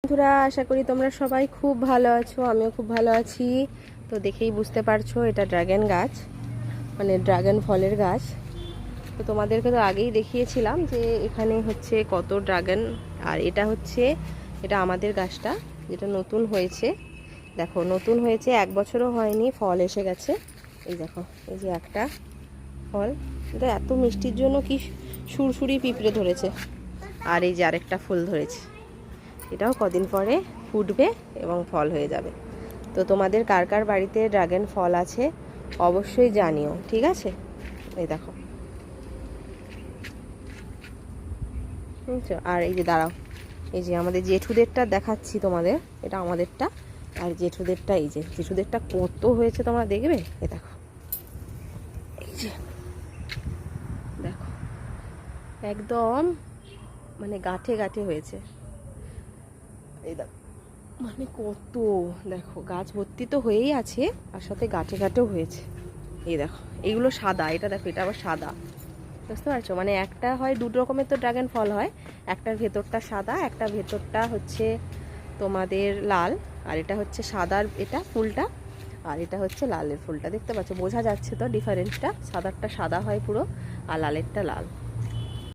বন্ধুরা, আশা করি তোমরা সবাই খুব ভালো আছো। আমিও খুব ভালো আছি। তো দেখেই বুঝতে পারছো এটা ড্রাগন গাছ, মানে ড্রাগন ফলের গাছ। তো তোমাদেরকে তো আগেই দেখিয়েছিলাম যে এখানে হচ্ছে কত ড্রাগন। আর এটা আমাদের গাছটা, যেটা নতুন হয়েছে। দেখো, নতুন হয়েছে, 1 বছরও হয়নি, ফল এসে গেছে। এই দেখো, এই যে একটা ফল, এটা এত মিষ্টির জন্য কি সুরসুরি পিঁপড়ে ধরেছে। আর এই যে আরেকটা ফুল ধরেছে, এটাও কদিন পরে ফুটবে এবং ফল হয়ে যাবে। তো তোমাদের কার কার বাড়িতে ড্রাগন ফল আছে অবশ্যই জানিও, ঠিক আছে? এই দেখো, বুঝছো? আর এই যে দাঁড়াও, এই যে আমাদের জেঠুদেরটা দেখাচ্ছি তোমাদের, এটা আমাদেরটা। আর জেঠুদেরটা, এই যে জেঠুদেরটা কত হয়েছে তোমরা দেখবে। এই দেখো, এই যে দেখো, একদম মানে গাঁঠে গাঁঠে হয়েছে। এই দেখো, মানে কত, দেখো গাছ ভর্তি তো হয়েই আছে, আর সাথে গাঁঠে গাঁটেও হয়েছে। এই দেখো, এইগুলো সাদা, এটা দেখো, এটা আবার সাদা, বুঝতে পারছো? মানে একটা হয়, 2 রকমের তো ড্রাগন ফল হয়, একটার ভেতরটা সাদা, একটা ভেতরটা হচ্ছে তোমাদের লাল। আর এটা হচ্ছে সাদার এটা ফুলটা, আর এটা হচ্ছে লালের ফুলটা। দেখতে পাচ্ছ, বোঝা যাচ্ছে তো ডিফারেন্সটা? সাদারটা সাদা হয় পুরো, আর লালেরটা লাল।